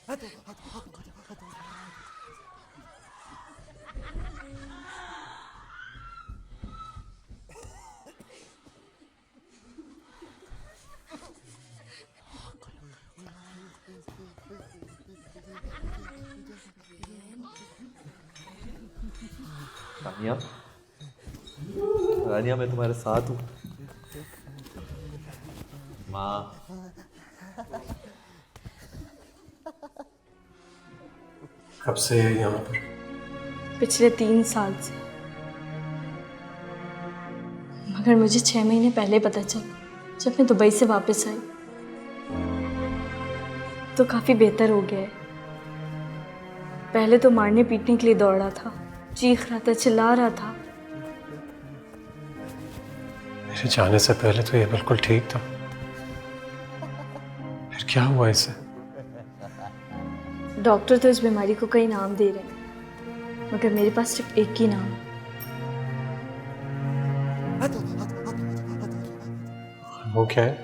रानिया, रानिया मैं तुम्हारे साथ हूँ। माँ, कब से है यहाँ पर? पिछले 3 साल से। मगर मुझे 6 महीने पहले पता चला जब मैं दुबई से वापस आई तो काफी बेहतर हो गया है। पहले तो मारने पीटने के लिए दौड़ा था, चीख रहा था, चिल्ला रहा था। मेरे जाने से पहले तो ये बिल्कुल ठीक था, फिर क्या हुआ इसे? डॉक्टर तो इस बीमारी को कई नाम दे रहे हैं, मगर मेरे पास सिर्फ एक ही नाम है। वो क्या है?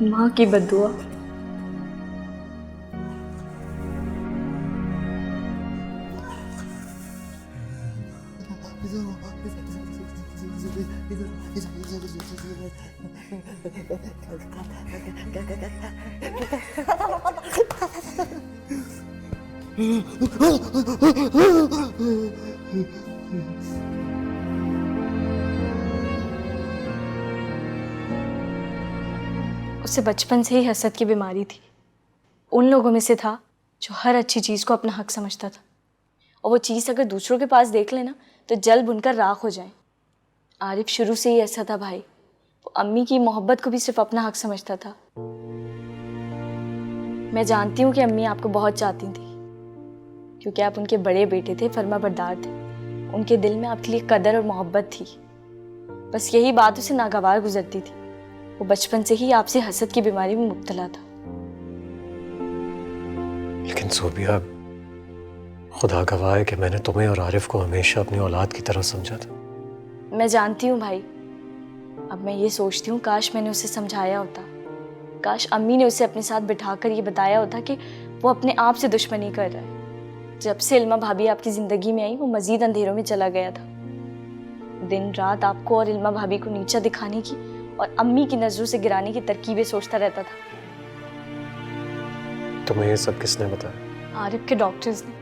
माँ की बद्दुआ। उसे बचपन से ही हसद की बीमारी थी। उन लोगों में से था जो हर अच्छी चीज़ को अपना हक समझता था, और वो चीज़ अगर दूसरों के पास देख लेना तो जल बुनकर राख हो जाए। आरिफ शुरू से ही ऐसा था भाई। वो अम्मी की मोहब्बत को भी सिर्फ अपना हक समझता था। मैं जानती हूँ कि अम्मी आपको बहुत चाहती थी, क्योंकि आप उनके बड़े बेटे थे, फर्माबरदार थे। उनके दिल में आपके लिए कदर और मोहब्बत थी। बस यही बात उसे नागवार गुजरती थी। वो बचपन से ही आपसे हसद की बीमारी में मुब्तला था। लेकिन सोबिया, खुदा गवाह है कि मैंने तुम्हें और आरिफ को हमेशा अपनी औलाद की तरह समझा था। मैं जानती हूँ भाई। अब मैं ये सोचती हूँ काश मैंने उसे समझाया होता, काश अम्मी ने उसे अपने साथ बिठाकर ये बताया होता कि वो अपने आप से दुश्मनी कर रहा है। जब से इल्मा भाभी आपकी ज़िंदगी में आई वो मज़ीद अंधेरों में चला गया था। दिन रात आपको और इल्मा भाभी को नीचा दिखाने की और अम्मी की नज़रों से गिराने की तरकीबें सोचता रहता था। तुम्हें ये सब किसने बताया? आरिफ के डॉक्टर्स ने।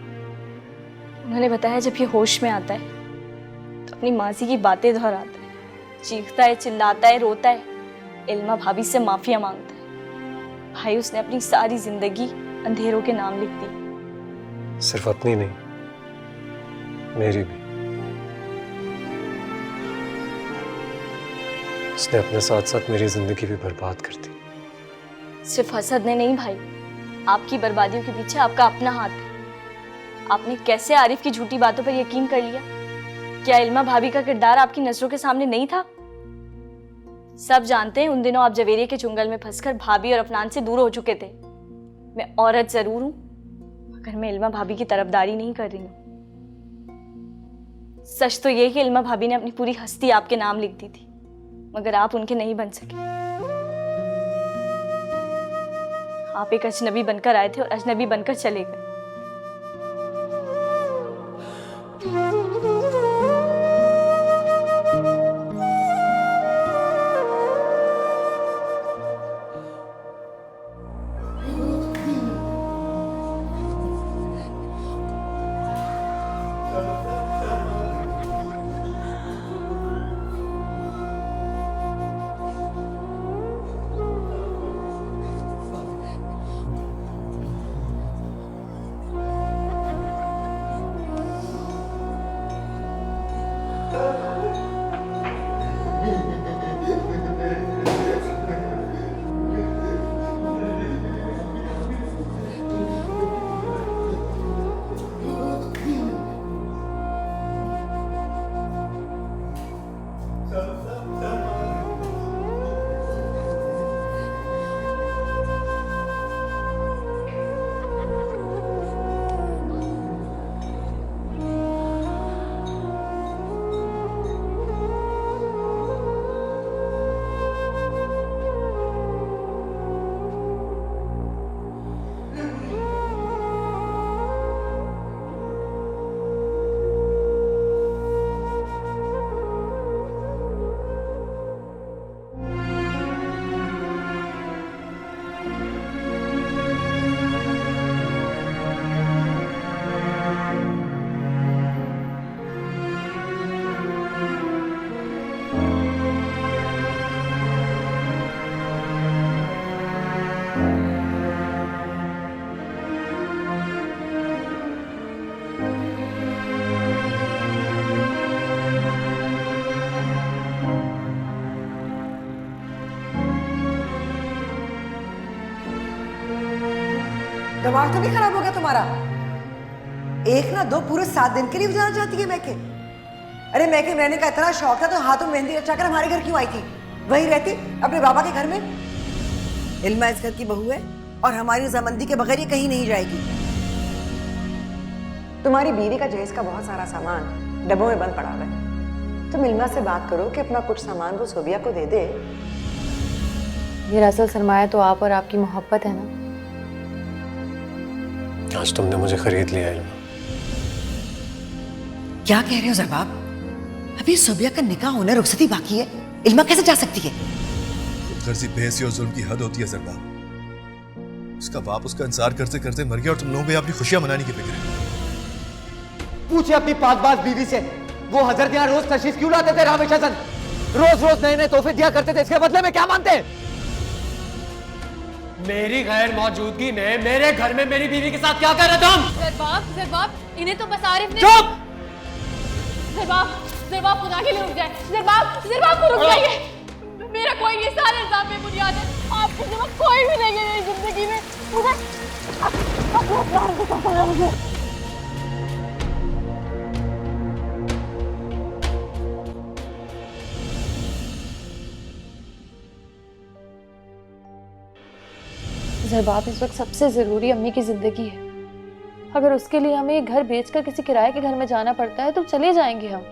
उन्होंने बताया जब ये होश में आता है तो अपनी मासी की बातें दोहराता है, चीखता है, चिल्लाता है, रोता है, इल्मा भाभी से माफिया मांगता है। भाई उसने अपनी सारी जिंदगी अंधेरों के नाम लिख दी। सिर्फ अपनी नहीं, मेरी भी। उसने अपने साथ साथ मेरी जिंदगी भी बर्बाद कर दी। सिर्फ हसद ने नहीं भाई, आपकी बर्बादियों के पीछे आपका अपना हाथ है। आपने कैसे आरिफ की झूठी बातों पर यकीन कर लिया? क्या इल्मा भाभी का किरदार आपकी नजरों के सामने नहीं था? सब जानते हैं उन दिनों आप जवेरिया के चुंगल में फंसकर भाभी और अफनान से दूर हो चुके थे। मैं औरत जरूर हूं, मगर मैं इल्मा भाभी की तरफदारी नहीं कर रही हूं। सच तो ये कि इल्मा भाभी ने अपनी पूरी हस्ती आपके नाम लिख दी थी, मगर आप उनके नहीं बन सके। आप एक अजनबी बनकर आए थे और अजनबी बनकर चले गए। दिमाग तो नहीं खराब हो गया तुम्हारा? एक ना दो, पूरे 7 दिन के लिए भी जाना चाहती है मैके? अरे मैके में रहने का इतना शौक था तो हाथों में मेहंदी रचाकर हमारे घर क्यों आई थी? वही रहती अपने बाबा के घर में। इल्मा इस घर की बहू है और हमारी रजामंदी के बगैर ये कहीं नहीं जाएगी। तुम्हारी बीवी का जहेज का बहुत सारा सामान डब्बों में बंद पड़ा हुआ है। तुम इल्मा से बात करो कि अपना कुछ सामान वो सोबिया को दे दे। मेरा असल सरमाया तो आप और आपकी मोहब्बत है ना। आज तुमने मुझे खरीद लिया इल्मा। क्या कह रहे हो ज़रबाब? अभी सोबिया का निकाह होने रुखसती बाकी है, इल्मा कैसे जा सकती है? खुदगर्जी, बेहसी और जुल्म की हद होती है ज़रबाब। उसका बाप उसका इंतजार करते करते मर गया और तुम लोगों को अपनी खुशियां मनाने की फिक्र है। पूछे अपनी पाकबाज बीवी से, वो हजरत यहाँ रोज तशरीफ क्यों लाते थे रामेश हसन? रोज रोज नए नए तोहफे दिया करते थे, इसके बदले में क्या मानते? मेरी गैर मौजूदगी में मेरे घर में मेरी बीवी के साथ क्या कर रहे तुम? ज़रबाब, इन्हें तो बस आरिफ ने। चुप! ज़रबाब खुदा के लिए रुक जाए। ज़रबाब को रुक जाइए। मेरा कोई नहीं, सारे इल्जाम पे बुनियाद है। आपके सिवा कोई भी नहीं है मेरी जिंदगी में। मुझे ज़रबाब इस वक्त सबसे ज़रूरी अम्मी की ज़िंदगी है। अगर उसके लिए हमें ये घर बेचकर किसी किराए के घर में जाना पड़ता है तो चले जाएंगे हम।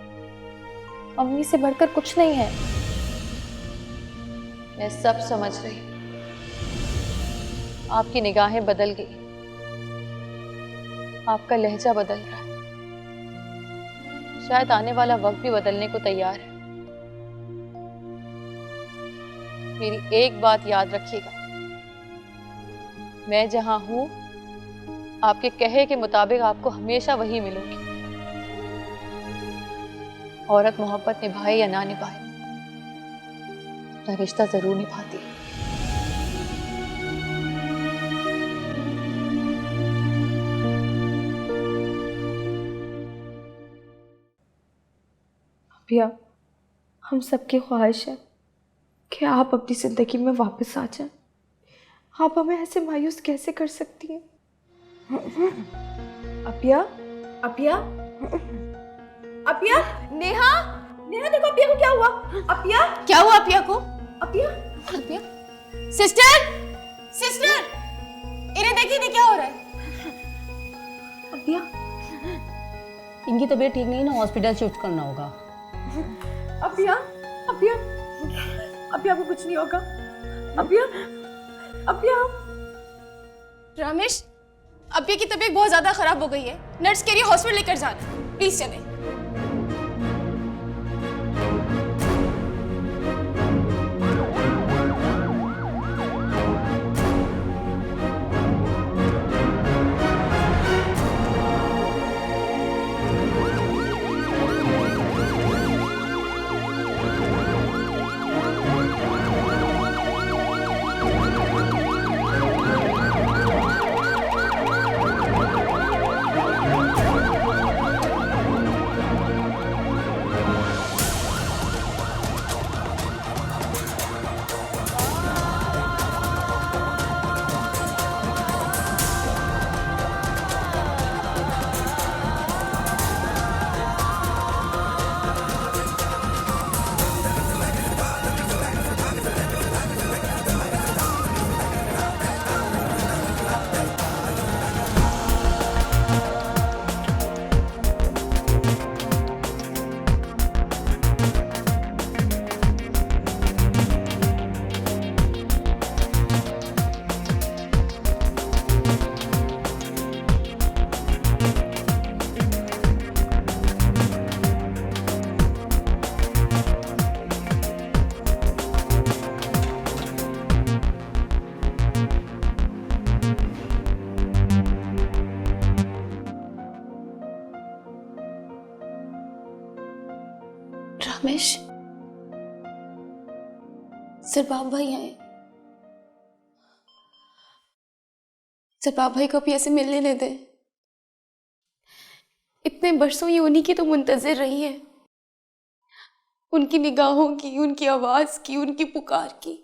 अम्मी से बढ़कर कुछ नहीं है। मैं सब समझ रही हूँ। आपकी निगाहें बदल गई, आपका लहजा बदल रहा है। शायद आने वाला वक्त भी बदलने को तैयार है। मेरी एक बात याद रखिएगा, मैं जहां हूं आपके कहे के मुताबिक आपको हमेशा वही मिलूंगी। औरत मोहब्बत निभाए या ना निभाए, अपना रिश्ता जरूर निभाती है। भैया, हम सबकी ख्वाहिश है कि आप अपनी जिंदगी में वापस आ जाएं। आप हमें ऐसे मायूस कैसे कर सकती हैं? Apia, Apia, Apia, Neha, Neha देखो अपिया को क्या हुआ? अपिया, क्या हुआ अपिया को? अपिया, अपिया, सिस्टर, इन्हें देखिए क्या हो रहा है? अपिया, इनकी तबीयत ठीक नहीं, ना हॉस्पिटल शिफ्ट करना होगा। अपिया, अपिया, अपिया को कुछ नहीं होगा। Apia, Apia. रमेश, अपिया की तबीयत बहुत ज्यादा खराब हो गई है। नर्स के लिए हॉस्पिटल लेकर जाना, प्लीज चलें। रमेश, सरबाब भाई आए। सरबाब भाई को अपिया से मिलने नहीं दे। इतने बरसों ये उन्हीं की तो मुंतजिर रही है, उनकी निगाहों की, उनकी आवाज की, उनकी पुकार की।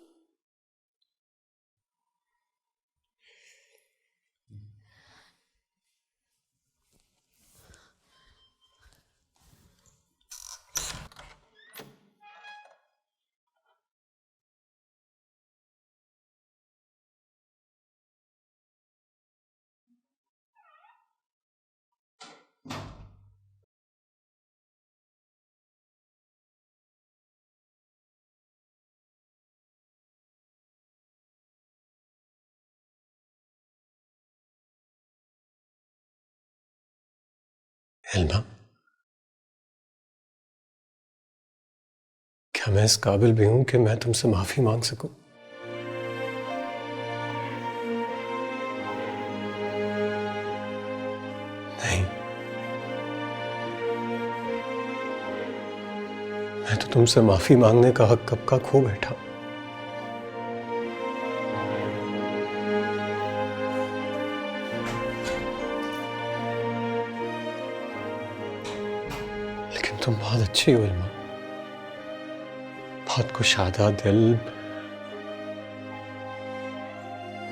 इल्मा, क्या मैं इस काबिल भी हूं कि मैं तुमसे माफी मांग सकूं? नहीं, मैं तो तुमसे माफी मांगने का हक कब का खो बैठा। लेकिन तुम बहुत अच्छी हो इल्मा, बहुत कुशादा दिल,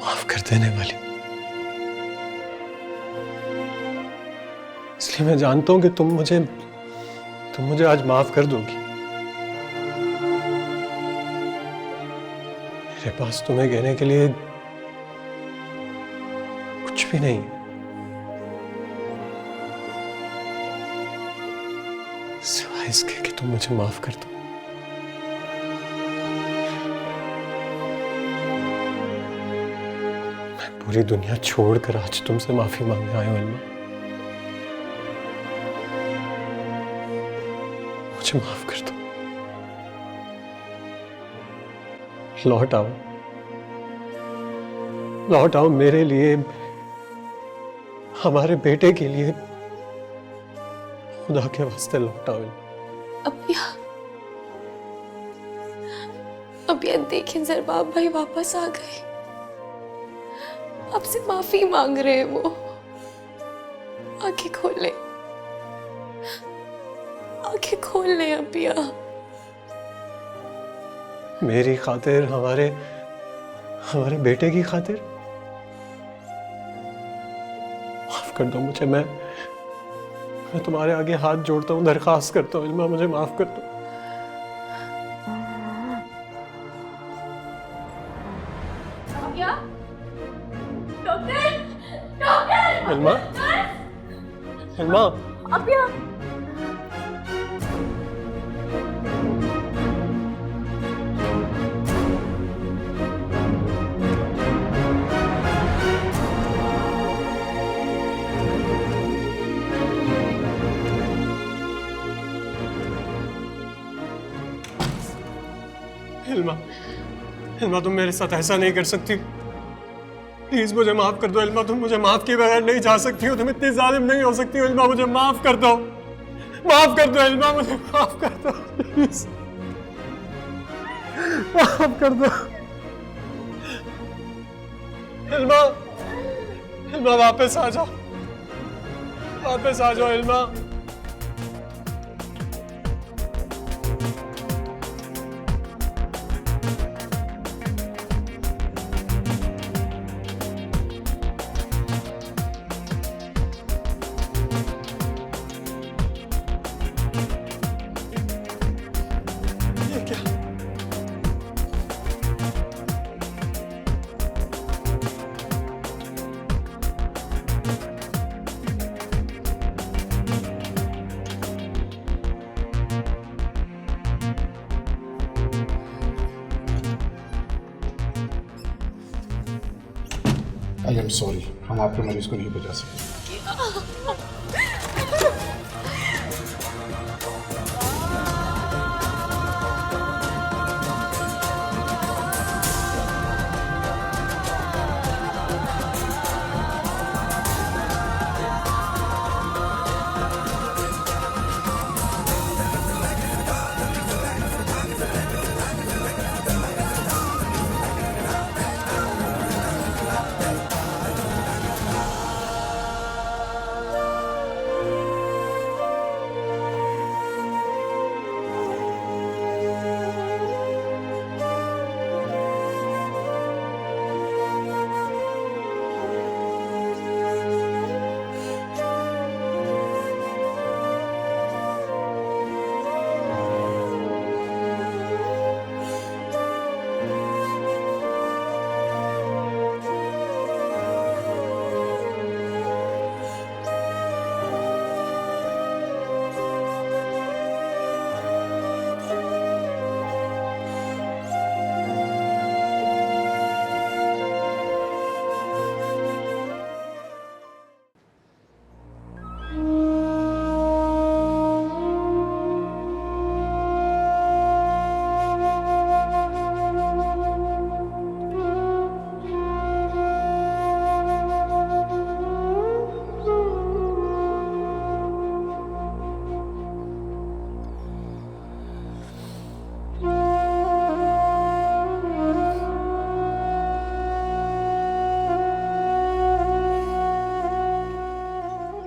माफ कर देने वाली। इसलिए मैं जानता हूं कि तुम मुझे आज माफ कर दोगी। मेरे पास तुम्हें कहने के लिए कुछ भी नहीं, सिवाय इसके कि तुम मुझे माफ कर दो। मैं पूरी दुनिया छोड़कर आज तुमसे माफी मांगने आया हूं इल्मा। मुझे माफ कर दो, लौट आओ, लौट आओ मेरे लिए, हमारे बेटे के लिए, खुदा के वास्ते लौट आओ। अबिया देखें, ज़रबाब भाई वापस आ गए, आपसे माफी मांग रहे हैं वो। आंखें खोल ले, आंखें खोल ले अबिया। मेरी खातिर, हमारे बेटे की खातिर माफ कर दो मुझे। मैं तुम्हारे आगे हाथ जोड़ता हूँ, दरखास्त करता हूँ इल्मा, मुझे माफ कर दो। इल्मा, इल्मा, इल्मा, इल्मा तुम मेरे साथ ऐसा नहीं कर सकती। प्लीज मुझे माफ कर दो इल्मा, तुम मुझे माफ किए बगैर नहीं जा सकती हो, तुम इतनी जालिम नहीं हो सकती हो इल्मा, मुझे माफ कर दो, माफ कर दो इल्मा, मुझे माफ कर दो प्लीज, माफ कर दो इल्मा, इल्मा वापस आ जाओ, वापस आ जाओ इल्मा। आई एम सॉरी, हम आपके मरीज को नहीं बचा सकते।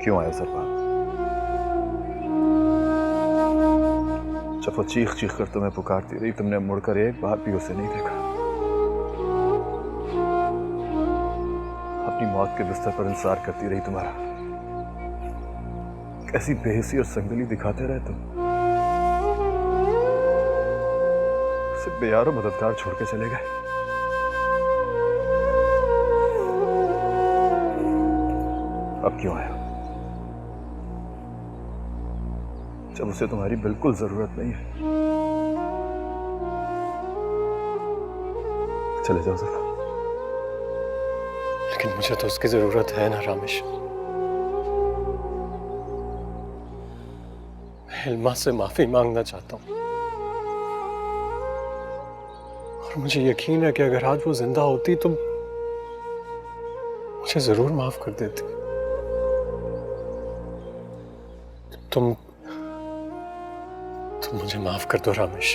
क्यों आया सरपाल? जब वो चीख चीख कर तुम्हें पुकारती रही, तुमने मुड़कर एक बार भी उसे नहीं देखा। अपनी मौत के बिस्तर पर इंतजार करती रही तुम्हारा। कैसी बेहिसी और संगली दिखाते रहे तुम। सिर्फ बेयारो मददगार छोड़ के चले गए। अब क्यों आया जब उसे तुम्हारी बिल्कुल जरूरत नहीं है? चले जाओ जरा। लेकिन मुझे तो उसकी जरूरत है ना रामेश। मैं इल्मा से माफी मांगना चाहता हूं और मुझे यकीन है कि अगर आज वो जिंदा होती तो मुझे जरूर माफ कर देती। तुम मुझे माफ कर दो रामेश।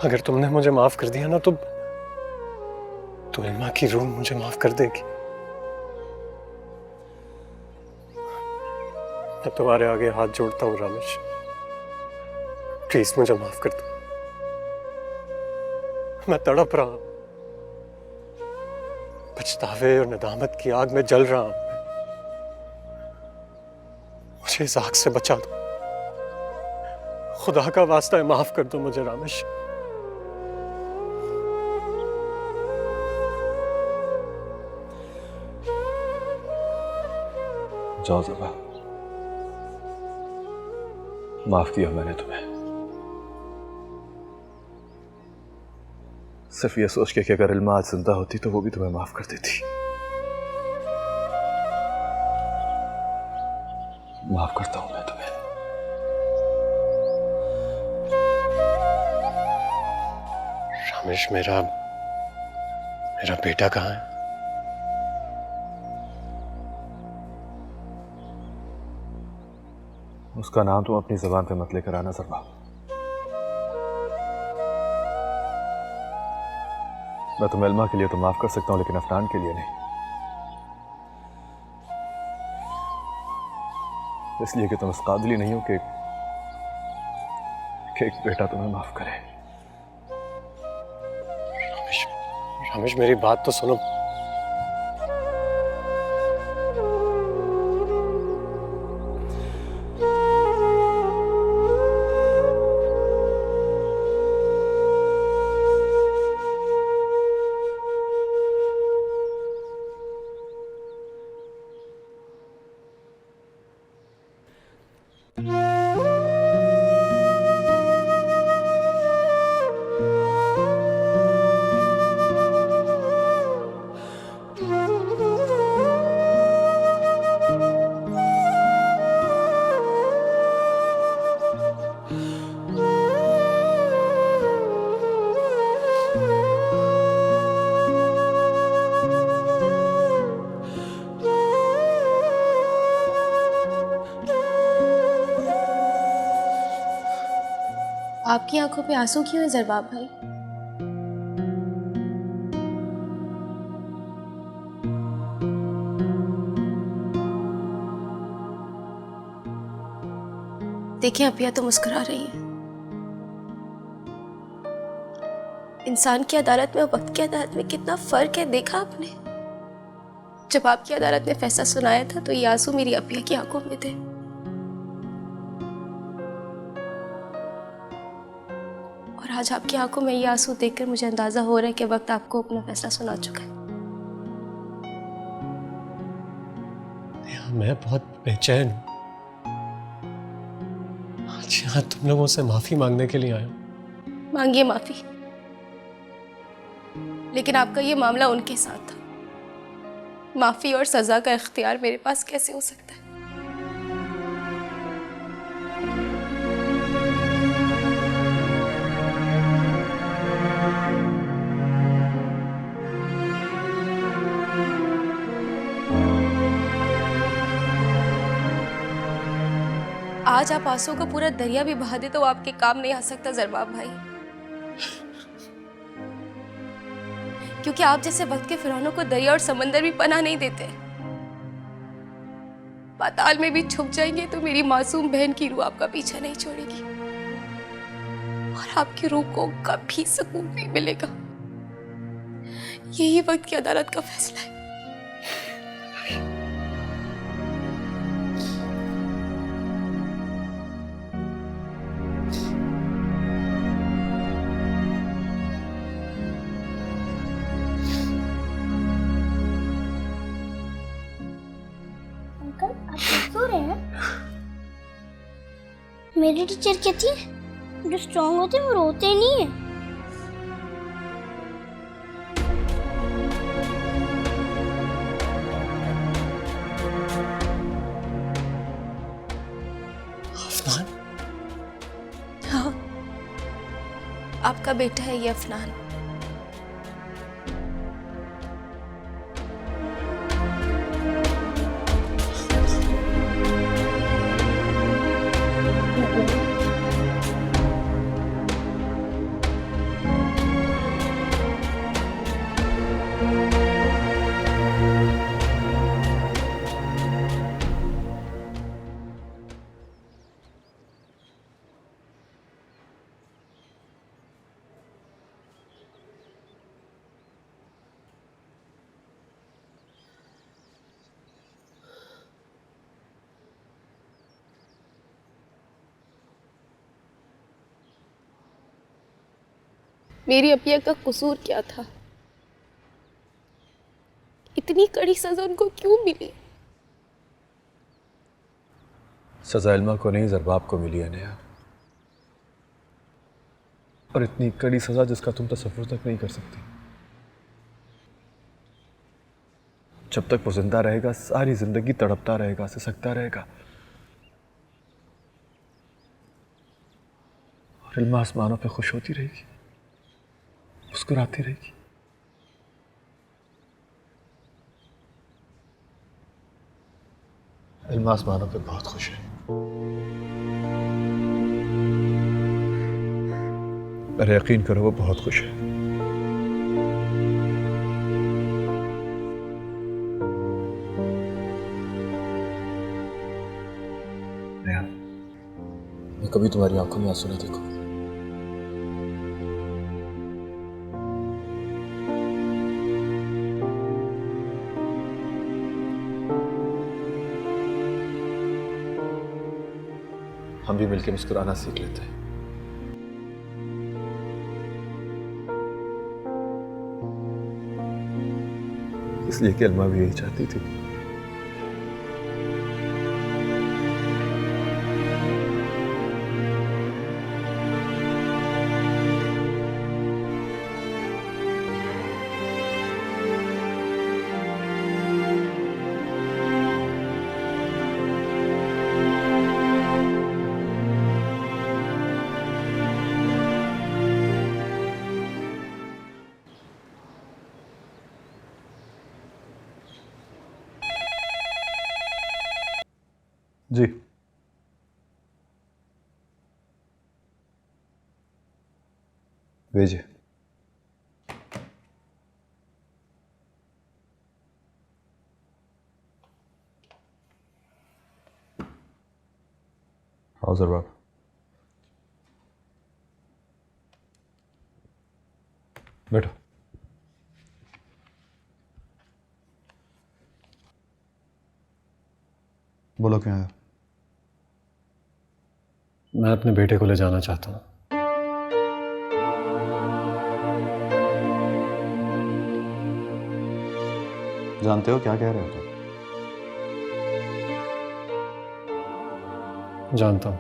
अगर तुमने मुझे माफ कर दिया ना तो इल्मा की रूह मुझे माफ कर देगी। मैं तुम्हारे आगे हाथ जोड़ता हूं रामेश, प्लीज मुझे माफ कर दो। मैं तड़प रहा हूं, पछतावे और नदामत की आग में जल रहा हूं। मुझे इस आग से बचा दो, खुदा का वास्ता है, माफ कर दो मुझे रामेश। जाओ ज़बा, माफ किया मैंने तुम्हें। सिर्फ ये सोच के कि अगर इल्मा आज जिंदा होती तो वो भी तुम्हें माफ कर देती। माफ करता हूं मैं तुम्हें। रामेश, मेरा बेटा कहाँ है? उसका नाम तुम अपनी जबान पे मत लेकर आना ज़बा। मैं तुम्हें इल्मा के लिए तो माफ कर सकता हूं, लेकिन अफनान के लिए नहीं। इसलिए कि तुम इस काबिल ही नहीं हो कि एक बेटा तुम्हें माफ करे। रामेश, मेरी बात तो सुनो। आपकी आंखों पे आंसू क्यों है जरबाब भाई? देखिए अपिया तो मुस्कुरा रही है। इंसान की अदालत में और वक्त की अदालत में कितना फर्क है, देखा आपने? जब आपकी अदालत ने फैसला सुनाया था तो ये आंसू मेरी अपिया की आंखों में थे, और आज आपकी आंखों में ये आंसू देखकर मुझे अंदाजा हो रहा है कि वक्त आपको अपना फैसला सुना चुका है। मैं बहुत बेचैन हूं। आज यहाँ तुम लोगों से माफी मांगने के लिए आया हूं। मांगिए माफी, लेकिन आपका ये मामला उनके साथ था। माफी और सजा का इख्तियार मेरे पास कैसे हो सकता है? आज आप आंसू का पूरा दरिया भी बहा दे तो आपके काम नहीं आ सकता जरबाब भाई, क्योंकि आप जैसे वक्त के फिरौनों को दरिया और समंदर भी पनाह नहीं देते। पाताल में भी छुप जाएंगे तो मेरी मासूम बहन की रूह आपका पीछा नहीं छोड़ेगी और आपकी रूह को कभी सुकून नहीं मिलेगा। यही वक्त की अदालत का फैसला है। मेरी टीचर कहती है जो स्ट्रांग होते हैं वो रोते नहीं है। हाँ, आपका बेटा है ये अफनान। मेरी अपिया का कसूर क्या था? इतनी कड़ी सजा उनको क्यों मिली? सजा इल्मा को नहीं, ज़रबाब को मिली है नेहा। और इतनी कड़ी सजा जिसका तुम तसव्वुर तक नहीं कर सकती। जब तक वो जिंदा रहेगा सारी जिंदगी तड़पता रहेगा, सिसकता रहेगा। और इल्मा आसमानों पे खुश होती रहेगी, मुस्कुराती रहेगी। इल्मा आसमानों पे बहुत खुश है। अरे यकीन करो वो बहुत खुश है। नेहा, मैं कभी तुम्हारी आंखों में आंसू नहीं देखूं। हम भी मिलकर मुस्कुराना सीख लेते हैं। इसलिए कि इल्मा भी यही चाहती थी। जी भेजिए। आओ ज़रबाब। बैठो। बोलो क्या है? मैं अपने बेटे को ले जाना चाहता हूँ। जानते हो क्या कह रहे हो तुम? जानता हूँ,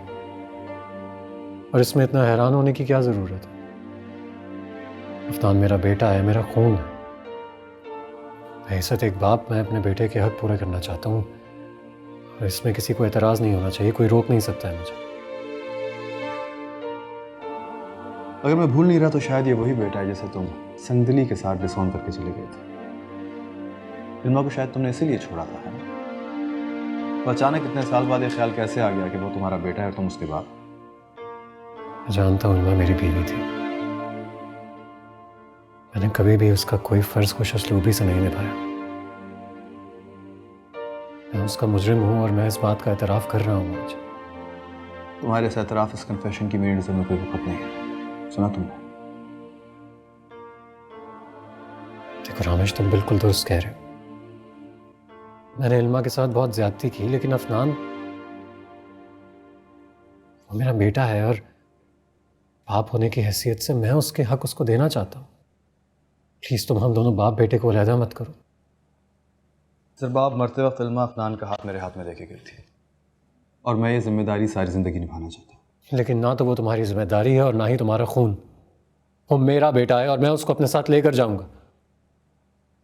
और इसमें इतना हैरान होने की क्या जरूरत है? अफनान मेरा बेटा है, मेरा खून है। हैसियत एक बाप मैं अपने बेटे के हक पूरे करना चाहता हूँ, और इसमें किसी को एतराज़ नहीं होना चाहिए। कोई रोक नहीं सकता है मुझे। अगर मैं भूल नहीं रहा तो शायद ये वही बेटा है जिसे तुम संदली के साथ डिसऑन करके चले गए थे। इल्मा को शायद तुमने इसीलिए छोड़ा था, है ना? तो अचानक इतने साल बाद ये ख्याल कैसे आ गया कि वो तुम्हारा बेटा है और तुम उसके बाप? जानता हूँ इल्मा मेरी बीवी थी। मैंने कभी भी उसका कोई फर्ज खुश उसलूबी से नहीं निभाया। मैं उसका मुजरिम हूँ और मैं इस बात का एतराफ़ कर रहा हूँ आज। तुम्हारे इस एतराफ़, इस कन्फेशन की मेरी नज़र में कोई वक़्त नहीं है। सुना तुमने? देखो रामेश, तुम बिल्कुल दुरुस्त कह रहे हो। मैंने इल्मा के साथ बहुत ज्यादती की, लेकिन अफनान वो मेरा बेटा है और बाप होने की हैसियत से मैं उसके हक उसको देना चाहता हूँ। प्लीज़ तुम हम दोनों बाप बेटे को अलहदा मत करो। ज़रबाब मरते वक्त इल्मा अफनान का हाथ मेरे हाथ में लेके गई थी और मैं ये जिम्मेदारी सारी ज़िंदगी निभाना चाहता हूँ। लेकिन ना तो वो तुम्हारी जिम्मेदारी है और ना ही तुम्हारा खून। वो मेरा बेटा है और मैं उसको अपने साथ लेकर जाऊंगा।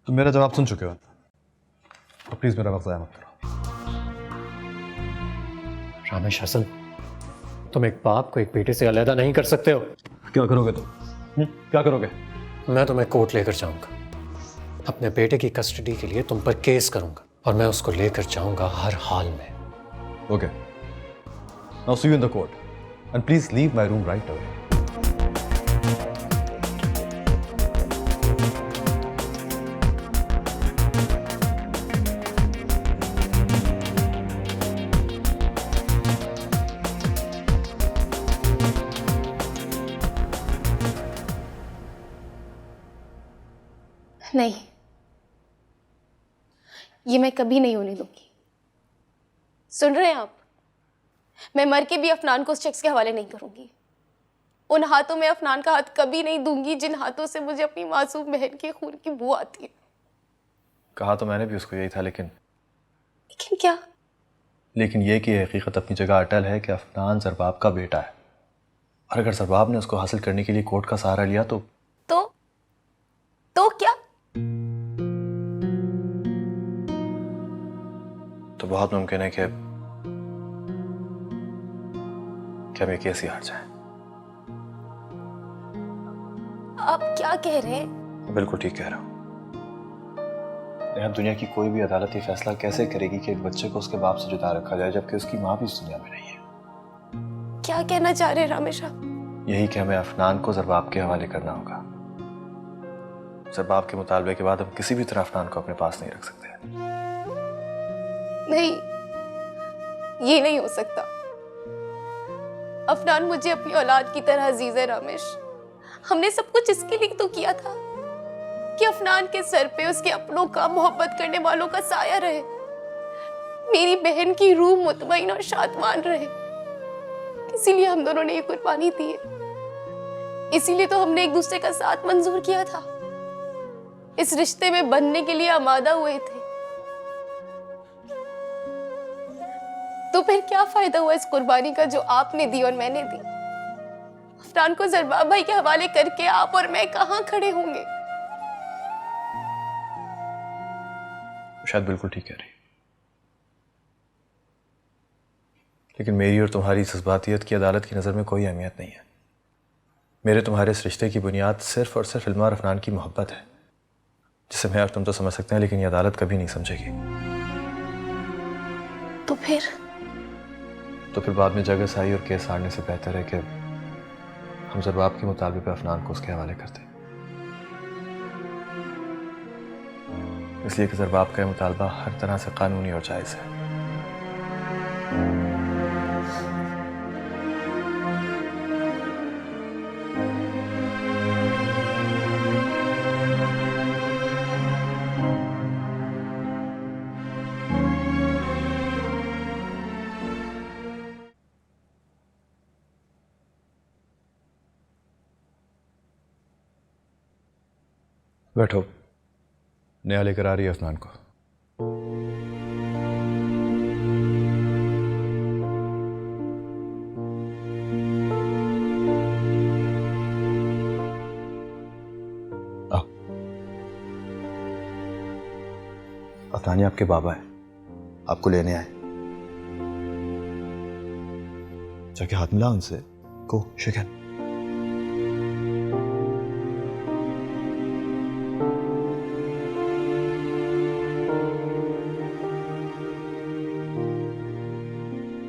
तुम मेरा जवाब सुन चुके हो तो प्लीज़ मेरा वक्त ज़ाया मत करो। रामेश हसन, तुम एक बाप को एक बेटे से अलहदा नहीं कर सकते हो। क्या करोगे तुम? क्या करोगे? मैं तुम्हें कोर्ट लेकर जाऊंगा। अपने बेटे की कस्टडी के लिए तुम पर केस करूंगा और मैं उसको लेकर जाऊंगा हर हाल में। Okay. Now see you in the court. And please leave my room right away. नहीं, ये मैं कभी नहीं होने दूंगी। सुन रहे हैं आप? मैं मर के भी अफनान को उस शख्स के हवाले नहीं करूंगी। उन हाथों में अफनान का हाथ कभी नहीं दूंगी जिन हाथों से मुझे अपनी मासूम बहन के खून की बू आती है। कहा तो मैंने भी उसको यही था, लेकिन क्या? लेकिन ये कि हकीकत अपनी जगह अटल है कि अफनान ज़रबाब का बेटा है और अगर ज़रबाब ने उसको हासिल करने के लिए कोर्ट का सहारा लिया तो क्या? तो बहुत मुमकिन है कि हम ये केस ही हार जाएं। आप क्या कह रहे हैं? बिल्कुल ठीक कह रहा हूं। यहाँ दुनिया की कोई भी अदालत ये फैसला कैसे करेगी कि एक बच्चे को उसके बाप से जुदा रखा जाए जबकि उसकी माँ भी इस दुनिया में नहीं है? क्या कहना चाह रहे हैं रामेश आप? यही कि हमें अफनान को ज़रबाब के हवाले करना होगा। ज़रबाब के मुतालबे के बाद हम किसी भी तरह अफनान को अपने पास नहीं रख सकते। नहीं, ये नहीं हो सकता। अफनान मुझे अपनी औलाद की तरह अजीज है रामेश। हमने सब कुछ इसके लिए तो किया था कि अफनान के सर पे उसके अपनों का, मोहब्बत करने वालों का साया रहे, मेरी बहन की रूह मुतमईन और शादमान रहे। इसीलिए हम दोनों ने ये कुर्बानी दी है। इसीलिए तो हमने एक दूसरे का साथ मंजूर किया था, इस रिश्ते में बनने के लिए आमादा हुए थे। तो फिर क्या फायदा हुआ इस कुर्बानी का जो आपने दी और मैंने दी? अफनान को ज़रबाब भाई के हवाले करके आप और मैं कहां खड़े होंगे? शायद बिल्कुल ठीक कह रही, लेकिन मेरी और तुम्हारी जज्बातियत की अदालत की नज़र में कोई अहमियत नहीं है। मेरे तुम्हारे इस रिश्ते की बुनियाद सिर्फ और सिर्फ इल्मा और अफनान की मोहब्बत है, जिसे मैं और तुम तो समझ सकते हैं लेकिन ये अदालत कभी नहीं समझेगी। तो फिर बाद में जगह सही और केस हारने से बेहतर है कि हम ज़रबाब के मुतालबे पे अफनान को उसके हवाले करते, इसलिए कि ज़रबाब का मुतालबा हर तरह से कानूनी और जायज़ है। बैठो, नया लेकर आ रही है अफनान को। आओ। अफनान आपके बाबा है, आपको लेने आए। जाके हाथ मिला उनसे, को शेक हैंड।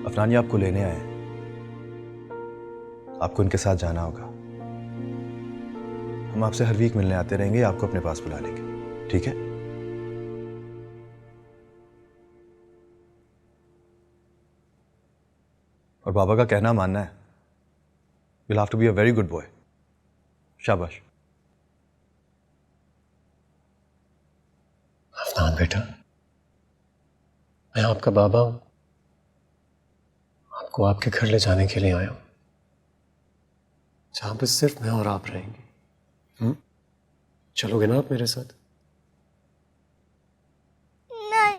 अफनान आपको लेने आए, आपको इनके साथ जाना होगा। हम आपसे हर वीक मिलने आते रहेंगे, आपको अपने पास बुला लेंगे, ठीक है? और बाबा का कहना मानना है। You'll have to be a very good boy. शाबाश। अफनान बेटा, मैं आपका बाबा हूं, आपको आपके घर ले जाने के लिए आया हूं, जहां पर सिर्फ मैं और आप रहेंगे। चलोगे ना आप मेरे साथ? नहीं।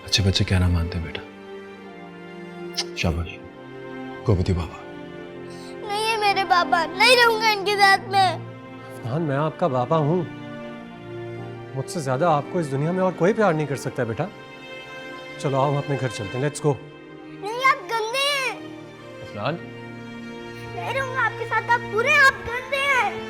अच्छे बच्चे क्या ना मानते हैं बेटा। शाबाश। गो विद योर बाबा। नहीं है मेरे पापा, नहीं रहूंगा इनके साथ में। अफनान, मैं आपका बाबा हूं, मुझसे ज्यादा आपको इस दुनिया में और कोई प्यार नहीं कर सकता बेटा। चलो आओ, हम अपने घर चलते हैं। Let's go. नहीं, आप गंदे हैं। अफनान, नहीं रहूंगा आपके साथ, आप बुरे, आप गंदे हैं।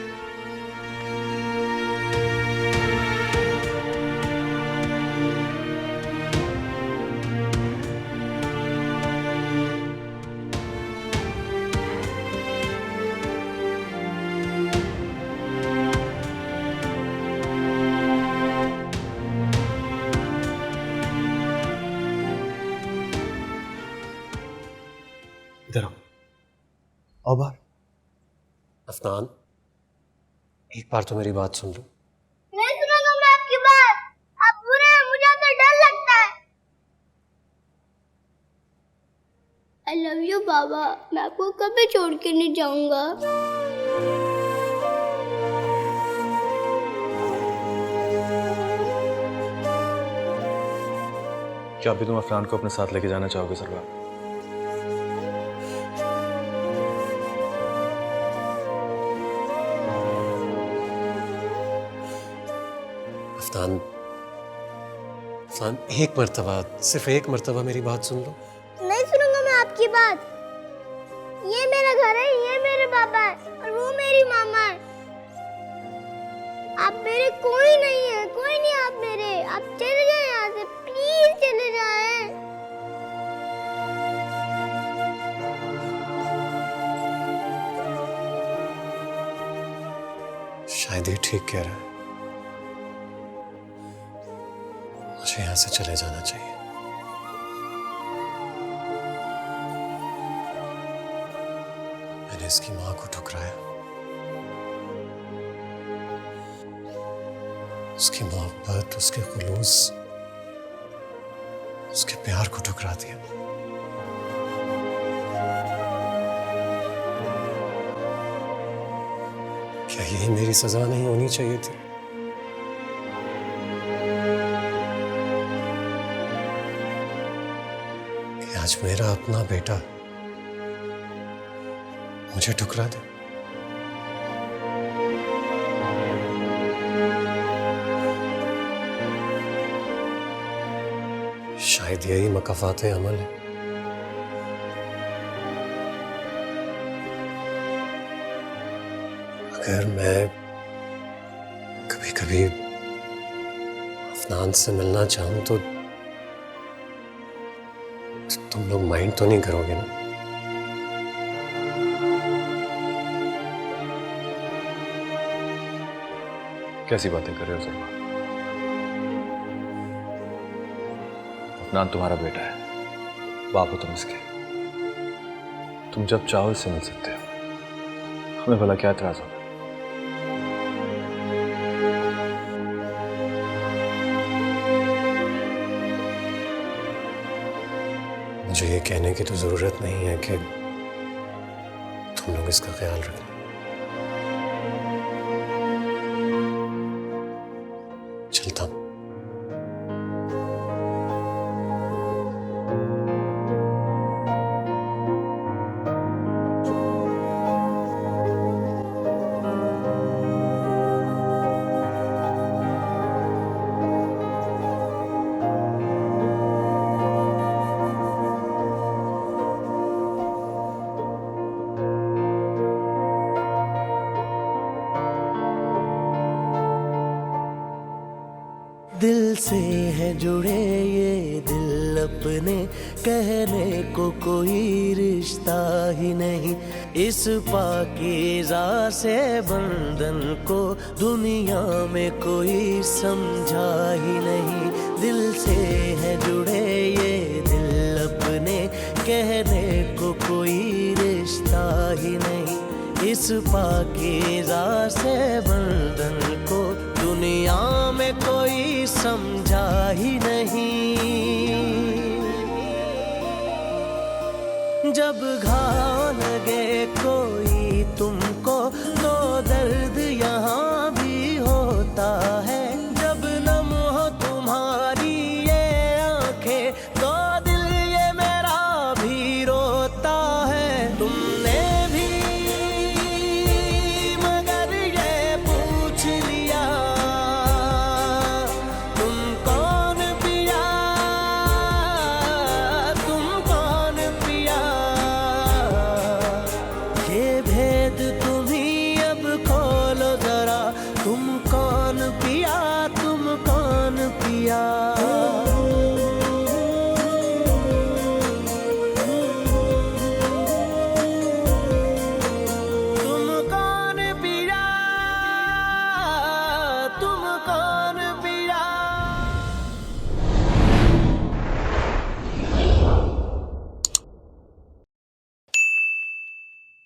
इधर आओ। आओ बाहर। अफनान, एक बार तो मेरी बात सुन लो। नहीं सुनूंगा मैं आपकी बात। आप बुरे हैं, मुझे तो डर लगता है। I love you बाबा, मैं आपको कभी छोड़ के नहीं जाऊंगा। क्या अभी तुम अफनान को अपने साथ लेके जाना चाहोगे सरकार? अफनान, अफनान, एक मर्तबा, सिर्फ एक मर्तबा मेरी बात सुन लो। नहीं सुनूंगा मैं आपकी बात। ये मेरा घर है, ये मेरे पापा है और वो मेरी मामा है। आप मेरे कोई नहीं है, कोई नहीं आप मेरे। आप चले जाए यहाँ से, प्लीज चले जाए। शायद ये ठीक कह रहा है, मुझे यहाँ से चले जाना चाहिए। मैंने इसकी माँ को ठुकराया, उसकी मोहब्बत, उसके खुलूस, उसके प्यार को ठुकरा दिया। क्या यही मेरी सजा नहीं होनी चाहिए थी? कि आज मेरा अपना बेटा मुझे ठुकरा दे। शायद यही मकाफाते अमल है। अगर मैं कभी कभी अफनान से मिलना चाहूं तो तुम लोग माइंड तो नहीं करोगे ना? कैसी बातें कर रहे हो सरकार? अफनान तुम्हारा बेटा है, बाप हो तुम इसके। तुम जब चाहो इससे मिल सकते हो, हमें भला क्या एतराज होगा? मुझे ये कहने की तो जरूरत नहीं है कि तुम लोग इसका ख्याल रखना। चलता हूं। हैं जुड़े ये दिल अपने, कहने को कोई रिश्ता ही नहीं। इस पाकीज़ा से बंधन को दुनिया में कोई समझा ही नहीं। दिल से हैं जुड़े ये दिल अपने, कहने को कोई रिश्ता ही नहीं। इस पाकीज़ा से बंधन को दुनिया में कोई समझा ही नहीं। जब घाव लगे कोई तुमको तो दर्द यहाँ भी होता है।